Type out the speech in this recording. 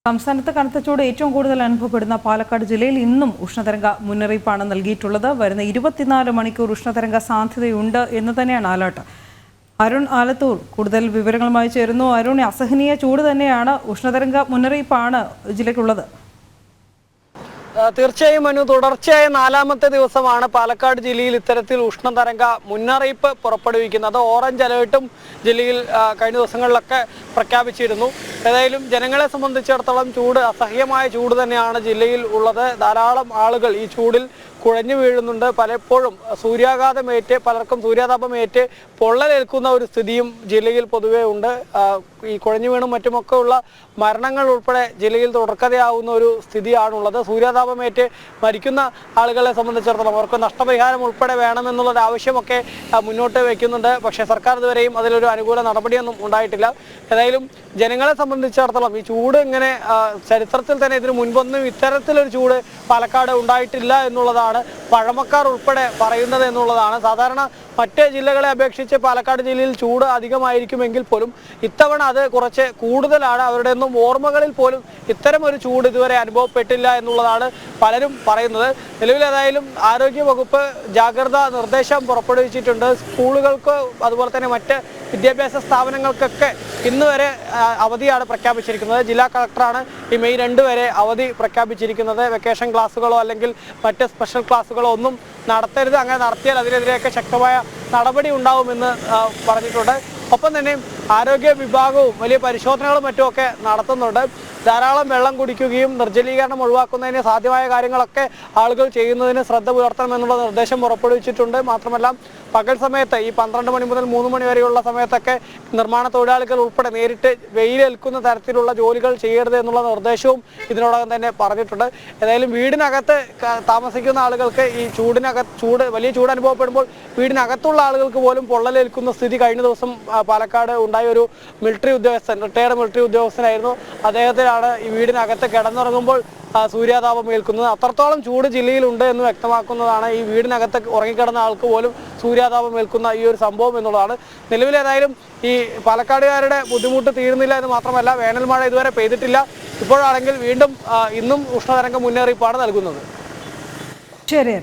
സംസ്ഥാനത്ത് കനത്ത ചൂട് ഏറ്റവും കൂടുതൽ അനുഭവപ്പെടുന്ന പാലക്കാട് ജില്ലയിൽ ഇന്നും ഉഷ്ണതരംഗ മുന്നറിയിപ്പാണ് നൽകിയിട്ടുള്ളത്. വരുന്ന 24 മണിക്കൂർ ഉഷ്ണതരംഗ സാധ്യതയുണ്ട് എന്ന് തന്നെയാണ് അലർട്ട്. അരുൺ ആലത്തൂർ കൂടുതൽ വിവരങ്ങളുമായി ചേരുന്നു. അരുൺ, അസഹനീയ ചൂട് തന്നെയാണ്, ഉഷ്ണതരംഗ മുന്നറിയിപ്പാണ് ജില്ലയ്ക്കുള്ളത്. തീർച്ചയായും മനു, തുടർച്ചയായ 4ാമത്തെ ദിവസമാണ് പാലക്കാട് ജില്ലയിൽ ഇത്തരത്തിൽ ഉഷ്ണതരംഗ മുന്നറിയിപ്പ് പുറപ്പെടുവിക്കുന്നത്. ഓറഞ്ച് അലേർട്ടും ജില്ലയിൽ കഴിഞ്ഞ ദിവസങ്ങളിലൊക്കെ പ്രഖ്യാപിച്ചിരുന്നു. ഏതായാലും ജനങ്ങളെ സംബന്ധിച്ചിടത്തോളം അസഹ്യമായ ചൂട് തന്നെയാണ് ജില്ലയിൽ ഉള്ളത്. ധാരാളം ആളുകൾ ഈ ചൂടിൽ കുഴഞ്ഞു വീഴുന്നുണ്ട്. പലപ്പോഴും സൂര്യാഘാതമേറ്റ് പലർക്കും സൂര്യാതാപമേറ്റ് പൊള്ളലേൽക്കുന്ന ഒരു സ്ഥിതിയും ജില്ലയിൽ പൊതുവേ ഉണ്ട്. ഈ കുഴഞ്ഞു വീണും മറ്റുമൊക്കെ ഉള്ള മരണങ്ങൾ ഉൾപ്പെടെ ജില്ലയിൽ തുടർക്കഥയാവുന്ന ഒരു സ്ഥിതിയാണുള്ളത്. സൂര്യാതാപമേറ്റ് മരിക്കുന്ന ആളുകളെ സംബന്ധിച്ചിടത്തോളം അവർക്ക് നഷ്ടപരിഹാരം ഉൾപ്പെടെ വേണമെന്നുള്ളൊരു ആവശ്യമൊക്കെ മുന്നോട്ട് വയ്ക്കുന്നുണ്ട്. പക്ഷേ സർക്കാർ ഇതുവരെയും അതിലൊരു അനുകൂല നടപടിയൊന്നും ഉണ്ടായിട്ടില്ല. ഏതായാലും ജനങ്ങളെ സംബന്ധിച്ചിടത്തോളം ഈ ചൂട് ഇങ്ങനെ ചരിത്രത്തിൽ തന്നെ ഇതിനു മുൻപൊന്നും ഇത്തരത്തിലൊരു ചൂട് പാലക്കാട് ഉണ്ടായിട്ടില്ല എന്നുള്ളതാണ് പഴമക്കാർ ഉൾപ്പെടെ പറയുന്നത് എന്നുള്ളതാണ്. സാധാരണ മറ്റ് ജില്ലകളെ അപേക്ഷിച്ച് പാലക്കാട് ജില്ലയിൽ ചൂട് അധികമായിരിക്കുമെങ്കിൽ പോലും ഇത്തവണ അത് കുറച്ച് കൂടുതലാണ്. അവരുടെ ഒന്നും ഓർമ്മകളിൽ പോലും ഇത്തരമൊരു ചൂട് ഇതുവരെ അനുഭവപ്പെട്ടില്ല എന്നുള്ളതാണ് പലരും പറയുന്നത്. നിലവിൽ ഏതായാലും ആരോഗ്യവകുപ്പ് ജാഗ്രതാ നിർദ്ദേശം പുറപ്പെടുവിച്ചിട്ടുണ്ട്. സ്കൂളുകൾക്ക് അതുപോലെ തന്നെ മറ്റ് വിദ്യാഭ്യാസ സ്ഥാപനങ്ങൾക്കൊക്കെ ഇന്ന് വരെ അവധിയാണ് പ്രഖ്യാപിച്ചിരിക്കുന്നത്. ജില്ലാ കളക്ടറാണ് ഈ മെയ് 2 വരെ അവധി പ്രഖ്യാപിച്ചിരിക്കുന്നത്. വെക്കേഷൻ ക്ലാസ്സുകളോ അല്ലെങ്കിൽ മറ്റ് സ്പെഷ്യൽ ക്ലാസ്സുകളോ ഒന്നും നടത്തരുത്. അങ്ങനെ നടത്തിയാൽ അതിനെതിരെയൊക്കെ ശക്തമായ നടപടി ഉണ്ടാവുമെന്ന് പറഞ്ഞിട്ടുണ്ട്. ഒപ്പം തന്നെ ആരോഗ്യ വിഭാഗവും വലിയ പരിശോധനകളും മറ്റുമൊക്കെ നടത്തുന്നുണ്ട്. ധാരാളം വെള്ളം കുടിക്കുകയും നിർജ്ജലീകരണം ഒഴിവാക്കുന്നതിന് സാധ്യമായ കാര്യങ്ങളൊക്കെ ആളുകൾ ചെയ്യുന്നതിന് ശ്രദ്ധ പുലർത്തണമെന്നുള്ള നിർദ്ദേശം പുറപ്പെടുവിച്ചിട്ടുണ്ട്. മാത്രമല്ല പകൽ സമയത്ത് ഈ 12 മണി മുതൽ 3 മണി വരെയുള്ള സമയത്തൊക്കെ നിർമ്മാണ തൊഴിലാളികൾ ഉൾപ്പെടെ നേരിട്ട് വെയിലേൽക്കുന്ന തരത്തിലുള്ള ജോലികൾ ചെയ്യരുത് എന്നുള്ള നിർദ്ദേശവും ഇതിനോടകം തന്നെ പറഞ്ഞിട്ടുണ്ട്. ഏതായാലും വീടിനകത്ത് താമസിക്കുന്ന ആളുകൾക്ക് ഈ വലിയ ചൂട് അനുഭവപ്പെടുമ്പോൾ വീടിനകത്തുള്ള ആളുകൾക്ക് പോലും പൊള്ളലേൽക്കുന്ന സ്ഥിതി കഴിഞ്ഞ ദിവസം പാലക്കാട് ഉണ്ടായ ഒരു മിലിറ്ററി ഉദ്യോഗസ്ഥൻ, റിട്ടയർഡ് മിലിറ്ററി ഉദ്യോഗസ്ഥനായിരുന്നു. അദ്ദേഹത്തിനാണ് ഈ വീടിനകത്ത് കിടന്നുറങ്ങുമ്പോൾ സൂര്യാതാപം ഏൽക്കുന്നത്. അത്രത്തോളം ചൂട് ജില്ലയിലുണ്ട് എന്ന് വ്യക്തമാക്കുന്നതാണ് ഈ വീടിനകത്ത് ഉറങ്ങിക്കിടന്ന ആൾക്ക് പോലും സൂര്യാതാപം ഏൽക്കുന്ന ഈ ഒരു സംഭവം എന്നുള്ളതാണ്. നിലവിലേതായാലും ഈ പാലക്കാടുകാരുടെ ബുദ്ധിമുട്ട് തീരുന്നില്ല എന്ന് മാത്രമല്ല, വേനൽ മഴ ഇതുവരെ പെയ്തിട്ടില്ല. ഇപ്പോഴാണെങ്കിൽ വീണ്ടും ഇന്നും ഉഷ്ണതരംഗ മുന്നറിയിപ്പാണ് നൽകുന്നത്. ശരി.